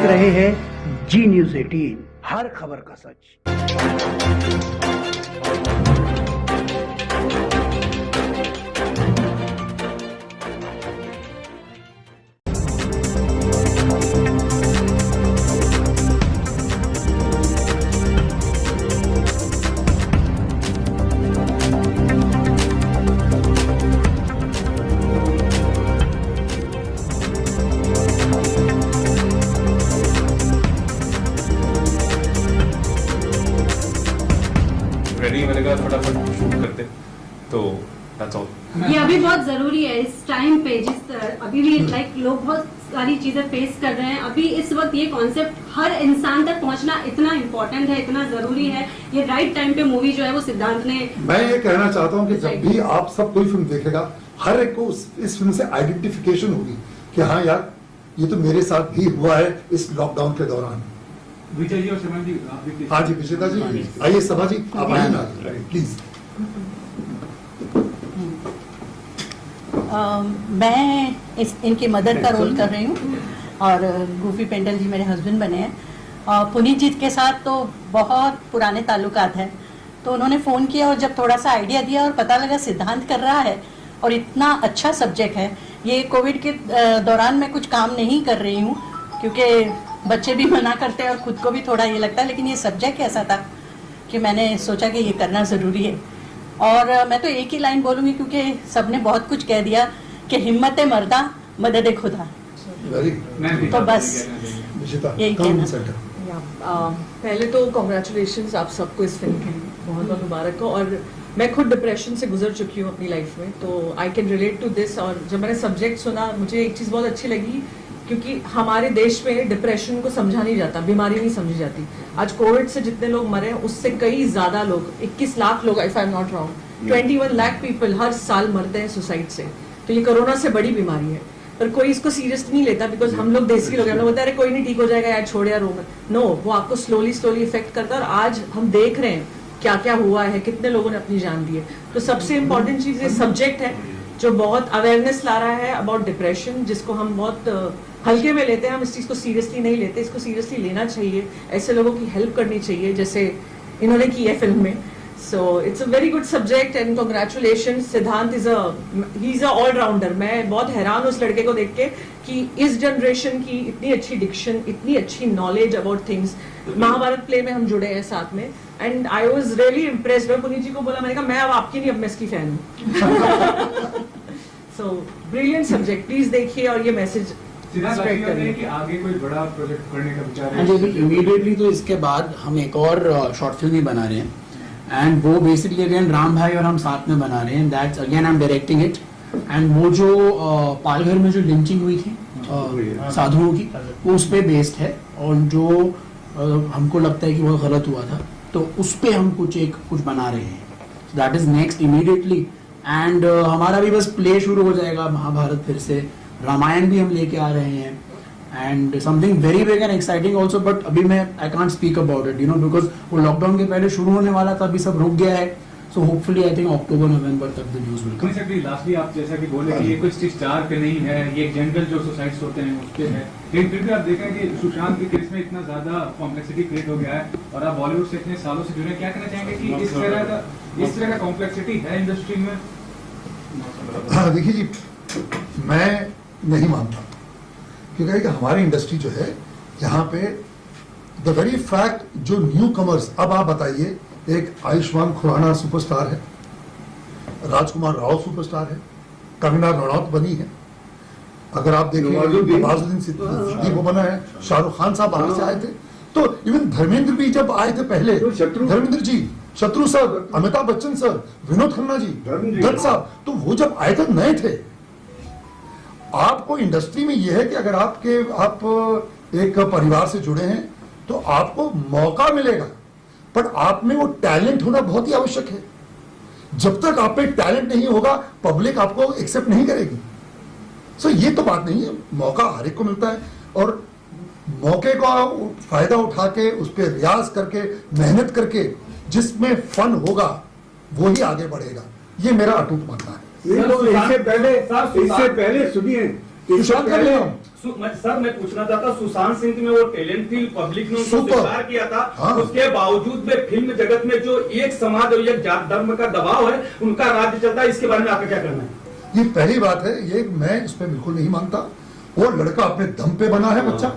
रहे हैं जी न्यूज़ 18, हर खबर का सच। रेडी मिलेगा फटाफट शूट करते तो दैट्स ऑल। ये अभी बहुत जरूरी है इस टाइम पे, जिस अभी भी लाइक लोग बहुत सारी चीजें फेस कर रहे हैं। अभी इस वक्त ये कॉन्सेप्ट हर इंसान तक पहुंचना इतना इम्पोर्टेंट है, इतना जरूरी है। ये राइट टाइम पे मूवी जो है वो सिद्धांत ने। मैं ये कहना चाहता हूँ कि जब भी आप सब कोई फिल्म देखेगा, हर एक को इस फिल्म से आइडेंटिफिकेशन होगी कि हाँ यार, ये तो मेरे साथ भी हुआ है इस लॉकडाउन के दौरान। विजय जी और सभा जी, हाँ जी विजेता जी, आइए सभा जी, आप आइए ना प्लीज। मैं इनकी मदर का रोल कर रही हूँ और गूफी पेंडल जी मेरे हस्बैंड बने हैं। पुनीत जी के साथ तो बहुत पुराने ताल्लुकात हैं, तो उन्होंने फ़ोन किया और जब थोड़ा सा आइडिया दिया और पता लगा सिद्धांत कर रहा है और इतना अच्छा सब्जेक्ट है। ये कोविड के दौरान मैं कुछ काम नहीं कर रही हूँ क्योंकि बच्चे भी मना करते हैं और खुद को भी थोड़ा ये लगता है, लेकिन ये सब्जेक्ट ऐसा था कि मैंने सोचा कि ये करना ज़रूरी है। और मैं तो एक ही लाइन बोलूँगी क्योंकि सबने बहुत कुछ कह दिया कि हिम्मत मर्दा मदद खुदा, तो बस यही कहना। पहले तो कॉन्ग्रेचुलेशंस आप सबको इस फिल्म की, बहुत बहुत मुबारक हो। और मैं खुद डिप्रेशन से गुजर चुकी हूँ अपनी लाइफ में, तो I can relate to this. और जब मैंने सब्जेक्ट सुना, मुझे एक चीज़ बहुत अच्छी लगी क्योंकि हमारे देश में डिप्रेशन को समझा नहीं जाता, बीमारी नहीं समझी जाती। आज कोविड से जितने लोग मरे हैं उससे कई ज्यादा लोग, 21 लाख लोग, if I am not wrong, 21 lakh people हर साल मरते हैं सुसाइड से। तो ये कोरोना से बड़ी बीमारी है, पर कोई इसको सीरियस नहीं लेता बिकॉज हम लोग देसी लोग हैं, हम लोग बोलते हैं अरे कोई नहीं, ठीक हो जाएगा यार, छोड़ यार रो मत। नो, वो आपको स्लोली स्लोली इफेक्ट करता है। और आज हम देख रहे हैं क्या क्या हुआ है, कितने लोगों ने अपनी जान दी है। तो सबसे इम्पोर्टेंट चीज ये सब्जेक्ट है जो बहुत अवेयरनेस ला रहा है अबाउट डिप्रेशन, जिसको हम बहुत हल्के में लेते हैं। हम इस चीज को सीरियसली नहीं लेते, इसको सीरियसली लेना चाहिए। ऐसे लोगों की हेल्प करनी चाहिए जैसे इन्होंने की है फिल्म में। So it's a very good subject and congratulation. सिद्धांत ही इज अ ऑलराउंडर। मैं बहुत हैरान हूँ उस लड़के को देख के कि इस जनरेशन की इतनी अच्छी डिक्शन, इतनी अच्छी knowledge about things. Mahabharat play में हम जुड़े हैं साथ में and I was really impressed. मैं पुनीत जी को बोला, मैंने कहा मैं अब आपकी नहीं, अब मैं इसकी फैन हूँ। सो ब्रिलियंट सब्जेक्ट, प्लीज देखिए और ये मैसेज स्प्रेड करिए कि आगे कोई बड़ा प्रोजेक्ट करने का विचार है। हाँ जी, इमीडिएटली तो इसके बाद हम एक और शॉर्ट फिल्म ही बना रहे हैं एंड वो बेसिकली अगेन राम भाई और हम साथ में बना रहे हैं। That's again I am directing it and वो जो पालघर में जो लिंचिंग हुई थी साधुओं की, वो उस पे बेस्ड है और जो हमको लगता है कि वो गलत हुआ था, तो उस पे हम कुछ बना रहे हैं। That is next immediately. And हमारा भी बस प्ले शुरू हो जाएगा महाभारत फिर से, रामायण भी हम लेके आ रहे हैं and something very big and exciting also, but अभी मैं I can't speak about it, you know, because वो लॉकडाउन के पहले शुरू होने वाला था, अभी सब रुक गया है। सो होपफुली आई थिंक अक्टूबर नवंबर तक the news will come. Lastly आप जैसा कि बोले कि ये कोई स्टिच 4 पे नहीं है, ये जनरल जो सुसाइड्स होते हैं उस पे है, लेकिन फिर भी आप देखें कि सुशांत के केस में इतना ज्यादा कॉम्प्लेक्सिटी क्रिएट हो गया है और आप बॉलीवुड से इतने सालों से जुड़े, क्या कहना चाहेंगे कि इस तरह का कॉम्प्लेक्सिटी है इंडस्ट्री में? हाँ देखिए जी, मैं नहीं मानता क्योंकि हमारी इंडस्ट्री जो है यहाँ पे द वेरी फैक्ट, जो न्यू कमर्स, अब आप बताइए, एक आयुष्मान खुराना सुपरस्टार है, राजकुमार राव सुपरस्टार है, कंगना रनौत बनी है, अगर आप देखें नवाजुद्दीन सिद्दीकी वो बना है, शाहरुख खान साहब बाहर से आए थे, तो इवन धर्मेंद्र भी जब आए थे पहले, धर्मेंद्र जी, शत्रु सर, अमिताभ बच्चन सर, विनोद खन्ना जी, दत्त साहब, तो वो जब आए थे नए थे। आपको इंडस्ट्री में यह है कि अगर आप एक परिवार से जुड़े हैं तो आपको मौका मिलेगा, पर आप में वो टैलेंट होना बहुत ही आवश्यक है। जब तक आप में टैलेंट नहीं होगा, पब्लिक आपको एक्सेप्ट नहीं करेगी। सो ये तो बात नहीं है, मौका हर एक को मिलता है और मौके का फायदा उठा के उस पर रियाज करके मेहनत करके जिसमें फन होगा वो ही आगे बढ़ेगा, ये मेरा अटूट मानना है। इससे पहले सुनिए, सुशांत का भी नाम। सर मैं पूछना चाहता, सुशांत सिंह में वो टैलेंट थी, पब्लिक ने उनको सुपर। स्वीकार किया था, हाँ। उसके बावजूद में फिल्म जगत में जो एक समाज और एक जात धर्म का दबाव है, उनका राज्य चलता है, इसके बारे में आपका क्या कहना है? ये पहली बात है, ये मैं इस पे बिल्कुल नहीं मानता। वो लड़का अपने दम पे बना है बच्चा।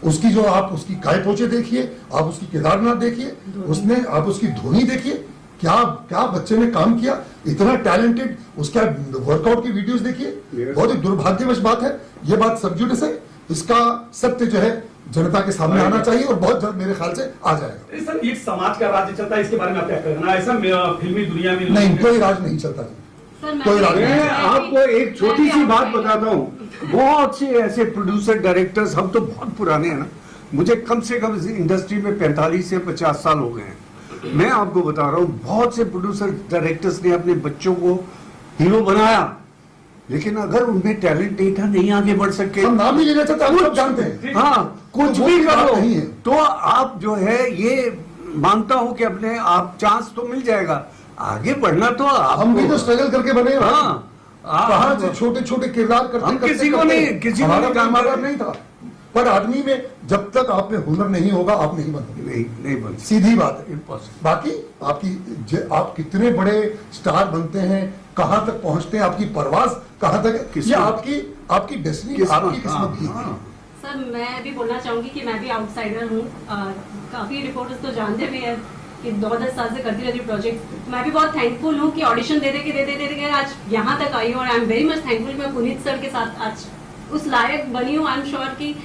उसकी जो आप उसकी काय पोचे देखिए, आप उसकी केदारनाथ देखिए, उसने आप उसकी धोनी देखिए, क्या क्या बच्चे ने काम किया, इतना टैलेंटेड। उसका वर्कआउट की वीडियोस देखिए, बहुत ही दुर्भाग्यवश बात है, ये बात सबजुडिस है। इसका सत्य जो है जनता के सामने आना चाहिए और बहुत जल्द मेरे ख्याल से आ जाएगा। सर एक समाज का राज्य चलता है, इसके बारे में आप क्या कहना है? ऐसा फिल्मी दुनिया में नहीं, कोई राज नहीं चलता जी, कोई राज नहीं। मैं आपको एक छोटी सी बात बताता हूँ, बहुत से ऐसे प्रोड्यूसर डायरेक्टर्स, हम तो बहुत पुराने हैं ना, मुझे कम से कम इस इंडस्ट्री में 45 से 50 साल हो गए हैं। मैं आपको बता रहा हूँ, बहुत से प्रोड्यूसर डायरेक्टर्स ने अपने बच्चों को हीरो बनाया, लेकिन अगर उनमें टैलेंट नहीं था, नहीं आगे बढ़ सके। हम नाम ही लेना चाहते, हम सब जानते हैं। हाँ, कुछ वो भी बात करो नहीं है। तो आप जो है, ये मानता हूं कि अपने आप चांस तो मिल जाएगा, आगे बढ़ना तो आप। हम भी तो स्ट्रगल करके बने हैं। हाँ, कहाँ से छोटे छोटे किरदार करते हम करते किसी को करते नहीं- किसी को हमारा नहीं काम कामयाब कर- नहीं था। पर आदमी में जब तक आप में हुनर नहीं होगा, आप नहीं बनोगे। नहीं बन सीधी बात है। Impossible। बाकी आप कितने बड़े स्टार बनते हैं, कहां तक पहुंचते हैं, आपकी परवाज कहां तक है, ये आपकी डेस्टिनी, आपकी किस्मत की है। सर मैं भी बोलना चाहूंगी कि मैं भी आउटसाइडर हूँ। काफी रिपोर्टर्स तो जानते भी हैं कि 10 साल से करती रहती हूँ प्रोजेक्ट। मैं भी बहुत थैंकफुल हूँ कि ऑडिशन दे दे आज यहाँ तक आई हूँ, और I am very much thankful. मैं पुनीत सर के साथ आज उस लायक बनी हूँ। आई एम श्योर कि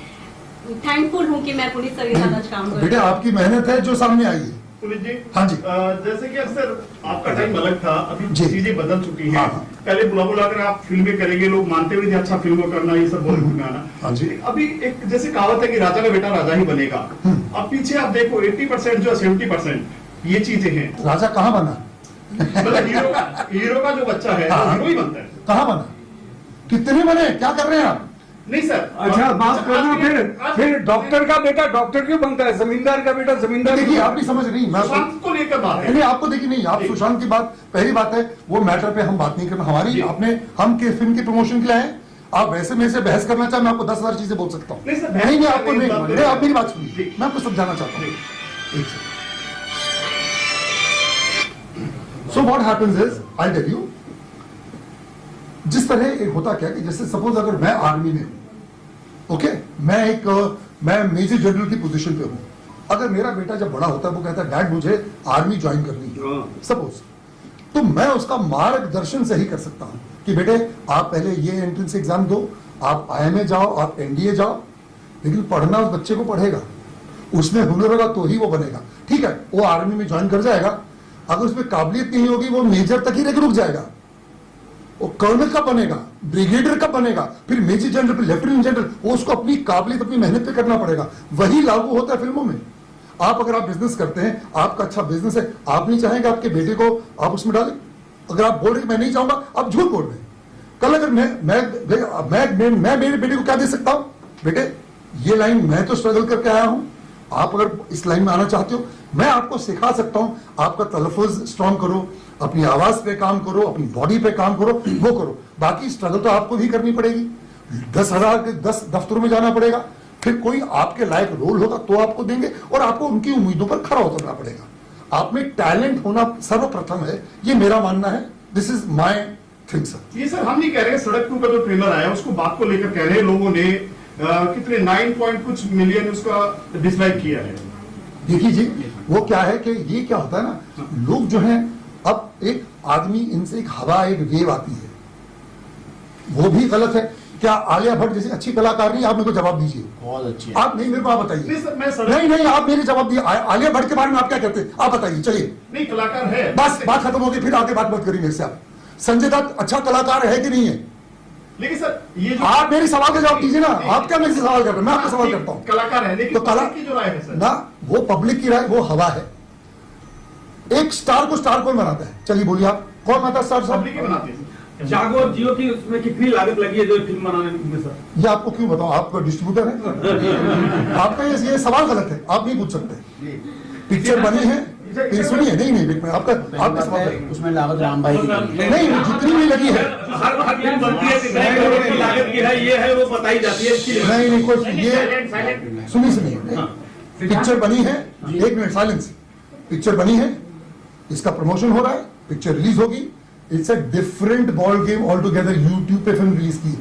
थैंकफुल हूँ कि मैं पुनीत सर के साथ आज काम कर। बेटा आपकी मेहनत है जो सामने आई है। पुनीत जी, हाँ जी। जैसे कि अक्सर आपका टाइम अलग था, अभी जी। चीजें बदल चुकी हैं। हाँ। पहले बुला कर आप फिल्में करेंगे, लोग मानते हुए थे अच्छा फिल्मों करना, ये सब बॉलीवुड में आना। हाँ जी। अभी एक जैसे कहावत है कि राजा का बेटा राजा ही बनेगा। अब पीछे आप देखो 80% जो 70% ये चीजें हैं। राजा कहाँ बना? मतलब हीरो का जो बच्चा है हाँ। वो हीरो ही बनता है। कहाँ बना? कितने बने? क्या कर रहे हैं आप? नहीं सर, अच्छा माफ करना, फिर डॉक्टर का बेटा डॉक्टर क्यों बनता है, जमींदार का बेटा जमींदार देखिए आप भी समझ नहीं, मैं सुशांत को लेकर बात है। नहीं, आपको देखिए नहीं, आप सुशांत की बात, पहली बात है वो मैटर पे हम बात नहीं करना। हमारी आपने हम के फिल्म की प्रमोशन के लिए आए, आप वैसे में से बहस करना चाहे, मैं आपको 10,000 चीजें बोल सकता हूँ। नहीं सर, बहस नहीं आपको करने की नहीं, बात नहीं, आप मेरी बात जी। सुनिए, मैं आपको समझाना चाहता हूँ। एक second. So what happens is, I tell you, जिस तरह एक होता क्या कि जैसे सपोज अगर मैं आर्मी में हूं, ओके, मैं मेजर जनरल की पोजीशन पे हूं, अगर मेरा बेटा जब बड़ा होता है वो कहता है डैड मुझे आर्मी ज्वाइन करनी है, सपोज, तो मैं उसका मार्गदर्शन सही कर सकता हूं कि बेटे आप पहले ये एंट्रेंस एग्जाम दो, आप IMA जाओ, आप NDA जाओ, लेकिन पढ़ना उस बच्चे को पढ़ेगा, उसमें हुनर होगा तो ही वो बनेगा। ठीक है, वो आर्मी में ज्वाइन कर जाएगा, अगर उसमें काबिलियत नहीं होगी वो मेजर तक ही रह रुक जाएगा, वो कर्नल का बनेगा, ब्रिगेडियर का बनेगा, फिर मेजर जनरल, फिर लेफ्टिनेंट जनरल, वो उसको अपनी काबिलियत अपनी मेहनत पे करना पड़ेगा। वही लागू होता है फिल्मों में। आप अगर आप बिजनेस करते हैं, आपका अच्छा बिजनेस है, आप नहीं चाहेंगे आपके बेटे को आप उसमें डालें? अगर आप बोल रहे मैं नहीं चाहूंगा, आप झूठ बोल रहे हैं। कल अगर मैं मेरे बेटे को क्या दे सकता हूं, बेटे ये लाइन मैं तो स्ट्रगल करके आया हूं, आप अगर इस लाइन में आना चाहते हो मैं आपको सिखा सकता हूं, आपका तलफ़ुज़ स्ट्रॉन्ग करो, अपनी आवाज पे काम करो, अपनी बॉडी पे काम करो, वो करो। बाकी स्ट्रगल तो आपको भी करनी पड़ेगी, 10,000 के 10 दफ्तरों में जाना पड़ेगा, फिर कोई आपके लायक रोल होगा तो आपको देंगे, और आपको उनकी उम्मीदों पर खरा उतरना पड़ेगा। आप में टैलेंट होना सर्वप्रथम है, ये मेरा मानना है। This is my thing sir. ये सर हम नहीं कह रहे, सड़क 2 का जो ट्रेलर आया उसको बात को लेकर कह रहे हैं, लोगों ने कितने 9 पॉइंट कुछ मिलियन उसका डिसलाइक किया है। देखिए जी, वो क्या है कि ये क्या होता है ना, लोग जो हैं, अब एक आदमी इनसे एक हवा, एक वेव आती है, वो भी गलत है। क्या आलिया भट्ट जैसी अच्छी कलाकार नहीं? आप मेरे को जवाब दीजिए। बहुत अच्छी आप नहीं, मेरे को आप बताइए। नहीं सर, मैं सड़क नहीं आप मेरे जवाब दिए। आलिया भट्ट के बारे में आप क्या कहते हैं, आप बताइए। चलिए नहीं, कलाकार है, बस बात खत्म हो गई, फिर आगे बात मत करिए मेरे से। आप संजय दत्त अच्छा कलाकार है कि नहीं है? लेकिन सर ये जो आप मेरे सवाल का जवाब दीजिए ना। आप क्या मेरे से सवाल कर रहे हैं? मैं आपको सवाल करता हूँ। कलाकार है, लेकिन तो कला पब्लिक की जो राय है सर, ना, वो पब्लिक की राय, वो हवा है। एक स्टार को स्टार कौन बनाता है? चलिए बोलिए आप, कौन बनाता है स्टार? पब्लिक ही बनाती है। जागो और जियो की उसमें कितनी लागत लगी है जो फिल्म बनाने में सर? ये आपको क्यों बताऊं, आप डिस्ट्रीब्यूटर हैं। आपका ये सवाल गलत है, आप नहीं पूछ सकते। पिक्चर बनी है, ये सुनिए, नहीं एक मिनट, आपका सवाल है। उसमें लागत राम भाई की नहीं, जितनी भी लगी है, हर फिल्म बनती है कितने करोड़ की लागत की है, ये है वो बताई जाती है इसकी। नहीं कुछ ये सुनिए, पिक्चर बनी है, 1 मिनट साइलेंस, पिक्चर बनी है, इसका प्रमोशन हो रहा है, पिक्चर रिलीज होगी, it's a different ball game all together. YouTube पे फिल्म रिलीज की,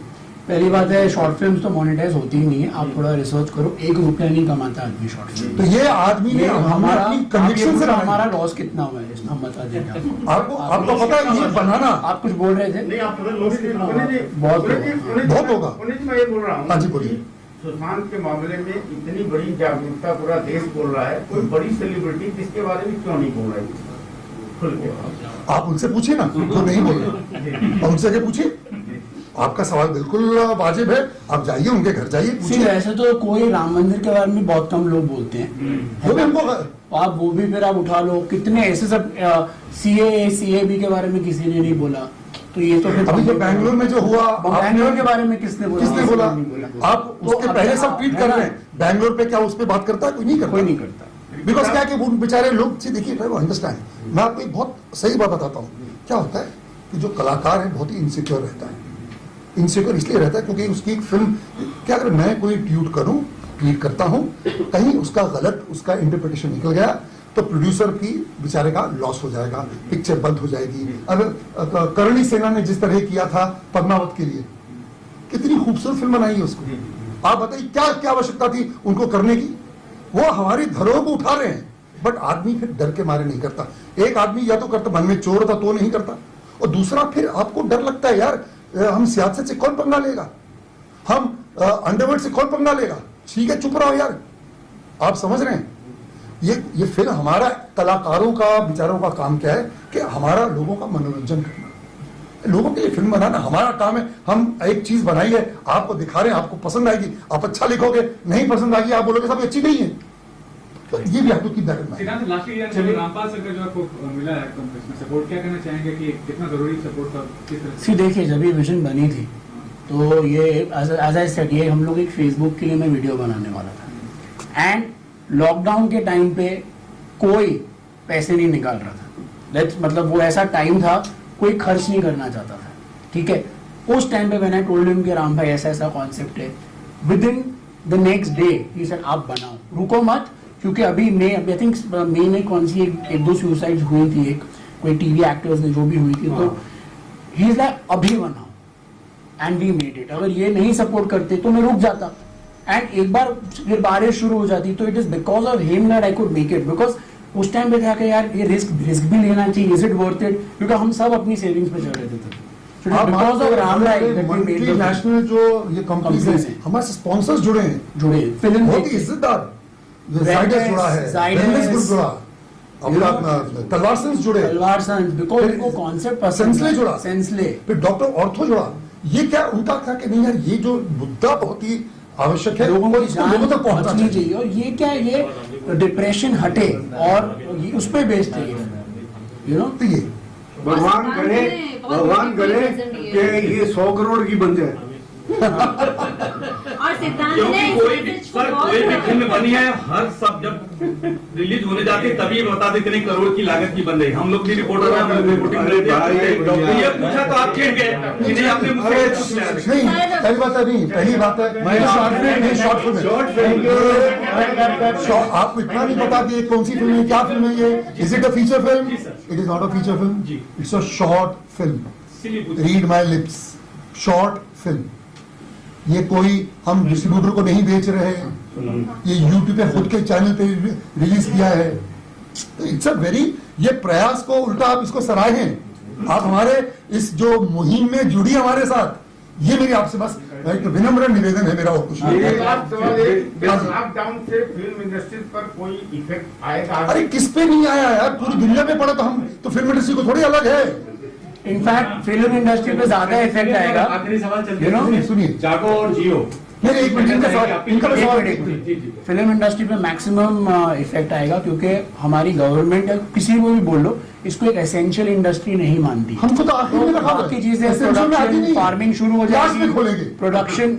पहली बात है शॉर्ट फिल्म तो मोनेटाइज होती ही नहीं है, आप थोड़ा रिसर्च करो, 1 रुपया नहीं कमाता आदमी शॉर्ट फिल्म। तो ये आदमी ने हमारा कन्विक्शन से हमारा लॉस कितना हुआ है इसमें हम बता देंगे आपको पता है ये बनाना। आप कुछ बोल रहे थे? नहीं, आप बहुत होगा। मैं ये बोल रहा हूँ, हाँ जी बोलिए। सुशांत के मामले में इतनी बड़ी जागरूकता पूरा देश बोल रहा है, कोई बड़ी सेलिब्रिटी किसके बारे में क्यों नहीं बोल रही खुल के? आप उनसे पूछिए ना, जो नहीं बोल रहे, और उनसे पूछिए। आपका सवाल बिल्कुल वाजिब है, आप जाइए उनके घर जाइए, पूछिए। ऐसे तो कोई राम मंदिर के बारे में बहुत कम लोग बोलते हैं, आप वो भी फिर आप उठा लो, कितने ऐसे सब CAB के बारे में किसी ने नहीं बोला, तो ये तो फिर अभी जो बैंगलोर में जो हुआ, बैंगलोर के बारे में किसने बोला? आप उसके पहले सब ट्वीट कर रहे हैं, बैंगलोर पे क्या उस पर बात करता है? कोई नहीं करता। बिकॉज क्या कि वो बेचारे लोग से देखिए, अंडरस्टैंड। मैं आपको एक बहुत सही बात बताता हूँ, क्या होता है कि जो कलाकार है बहुत ही इनसिक्योर रहता है। इनसिक्योर इसलिए रहता है क्योंकि उसकी एक फिल्म, क्या अगर मैं कोई ट्वीट करता हूँ, कहीं उसका गलत उसका इंटरप्रिटेशन निकल गया तो प्रोड्यूसर की बेचारे का लॉस हो जाएगा, पिक्चर बंद हो जाएगी। अब करणी सेना ने जिस तरह किया था पद्मावत के लिए, कितनी खूबसूरत फिल्म बनाई है उसको। आप बताइए क्या क्या आवश्यकता थी उनको करने की? वो हमारी धरोहर को उठा रहे हैं, बट आदमी फिर डर के मारे नहीं करता। एक आदमी या तो करता, मन में चोर था तो नहीं करता, और दूसरा फिर आपको डर लगता है, यार हम सियासत से कौन पंगा लेगा, हम अंडरवर्ल्ड से कौन पंगा लेगा, ठीक है चुप रहो यार। आप समझ रहे हैं, ये फिर हमारा कलाकारों का बेचारों का काम क्या है कि हमारा लोगों का मनोरंजन करना, लोगों के लिए फिल्म बनाना हमारा काम है। हम एक चीज बनाई है, आपको दिखा रहे हैं, आपको पसंद आएगी, आप अच्छा लिखोगे, नहीं पसंद आएगी आप बोलोगे सब अच्छी नहीं है, तो ये भी आपको keep that in mind. Rampal sir का जो आपको मिला है सपोर्ट, क्या कहना चाहेंगे कि कितना जरूरी सपोर्ट था, किस तरह से? देखिए, जब ये विजन बनी थी तो ये एज आई सेड, ये हम लोग एक फेसबुक के लिए मैं वीडियो बनाने वाला था, एंड लॉकडाउन के टाइम पे कोई पैसे नहीं निकाल रहा था। मतलब वो ऐसा टाइम था, कोई खर्च नहीं करना चाहता था, ठीक है। उस टाइम पे मैंने टोल्ड हिम कि राम भाई ऐसा ऐसा कॉन्सेप्ट है, with in the next day he said आप बनाओ, रुको मत, क्योंकि अभी आई थिंक मई में कौन सी एक दो सुसाइड हुई थी, एक कोई टीवी एक्टर्स ने जो भी हुई थी, तो ही इज लाइक अभी बनाओ, एंड वी मेड इट। अगर ये नहीं सपोर्ट करते तो मैं रुक जाता, एंड एक बार फिर बारिश शुरू हो जाती, तो it is because of him that I could make it, because उस टाइम पे था कि यार ये रिस्क भी लेना चाहिए, इज इट वर्थ इट, क्योंकि हम सब अपनी सेविंग्स पे चल रहे थे। बिकॉज ऑफ राम मल्टीनेशनल जो ये कंपनीज हैं, हमारे स्पॉन्सर्स जुड़े हैं, फिल्म बहुत ही इज्जतदार, जायडस जुड़ा है, वेलनेस ग्रुप जुड़ा, तलवार सन्स जुड़े, बिकॉज उनको कॉन्सेप्ट पसंद, सेंसले जुड़ा, फिर डॉक्टर ऑर्थो जुड़ा। ये क्या उनका था कि नहीं यार ये जो मुद्दा बहुत ही आवश्यक है, लोगों को लोगों तक पहुंचना चाहिए, और ये क्या ये डिप्रेशन हटे और उस पर बेस्ड है, यू नो। तो ये भगवान करे कि ये 100 करोड़ की बन जाए। और सिद्धांत क्योंकि ने कोई भी फिल्म बनी है, हर सब जब रिलीज होने जाती है तभी बता दे इतने करोड़ की लागत की बन रही। हम लोग भी रिपोर्टर ये पूछा तो आप चिढ़ गए, आपने नहीं, पहली बात है मैं शॉर्ट फिल्म, आपको इतना नहीं पता कि कौन सी फिल्म है, क्या फिल्म है ये, is it a feature film? It is not a feature film, it's a short film, read my lips, short film. ये कोई हम डिस्ट्रीब्यूटर को नहीं बेच रहे हैं, ये यूट्यूब पे खुद के चैनल पे रिलीज किया है। इट्स अ वेरी, ये प्रयास को उल्टा आप इसको सराहें, आप हमारे इस जो मुहिम में जुड़ी हमारे साथ, ये मेरी आपसे बस एक विनम्र निवेदन है मेरा, और कुछ लॉकडाउन से फिल्म इंडस्ट्री पर कोई इफेक्ट आएगा? अरे किस पे नहीं आया यार, पूरी दुनिया में पड़ा, तो हम तो फिल्म इंडस्ट्री को थोड़ी अलग है। इनफैक्ट फिल्म इंडस्ट्री पे ज्यादा इफेक्ट आएगा। आखिरी सवाल चल सुनिए, जागो और जियो, मेरे एक मिनट इनका सवाल, फिल्म इंडस्ट्री पे मैक्सिमम इफेक्ट आएगा, क्योंकि हमारी गवर्नमेंट किसी को भी बोल लो इसको एक एसेंशियल इंडस्ट्री नहीं मानती। हमको तो आखिर में रखा बाकी चीजें, प्रोडक्शन फार्मिंग शुरू हो जाएगी, प्रोडक्शन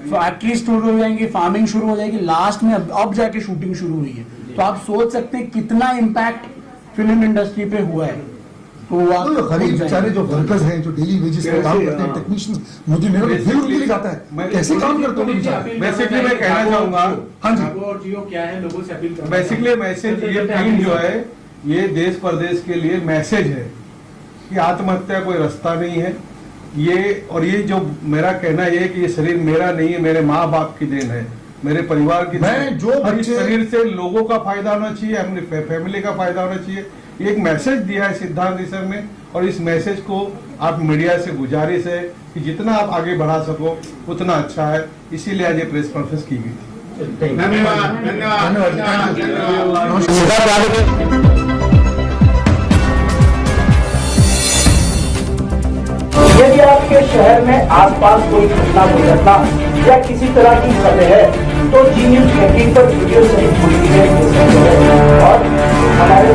फैक्ट्री शुरू हो जाएंगी, फार्मिंग शुरू हो जाएगी, लास्ट में अब जाके शूटिंग शुरू हुई है। तो आप सोच सकते हैं कितना इम्पैक्ट फिल्म इंडस्ट्री पे हुआ है तो वो आप तो गरीब बेचारे जो वर्कर्स हैं जो डेली वेजेस पे काम करते हैं, टेक्नीशियंस, मुझे मेरा तो दिल उनके लिए जाता है, कैसे काम करते हो बेचारे। बेसिकली मैं कहना चाहूंगा, हाँ जी, और जियो क्या है लोगों से अपील करना बेसिकली मैसेज ये फिल्म जो है ये देश प्रदेश के लिए मैसेज है कि आत्महत्या कोई रास्ता नहीं है ये। और ये जो मेरा कहना ये है कि ये शरीर मेरा नहीं है, मेरे माँ बाप की देन है, मेरे परिवार की देन है। जो और इस शरीर से लोगों का फायदा होना चाहिए, अपनी फैमिली का फायदा होना चाहिए। एक मैसेज दिया है सिद्धांत सर ने, और इस मैसेज को आप मीडिया से गुजारिश है कि जितना आप आगे बढ़ा सको उतना अच्छा है, इसीलिए आज ये प्रेस कॉन्फ्रेंस की गई थी। धन्यवाद धन्यवाद यदि आपके शहर में आसपास कोई घटना दुर्घटना या किसी तरह की खबर है तो जी न्यूज 18 पर वीडियो सहित पूरी और हमारे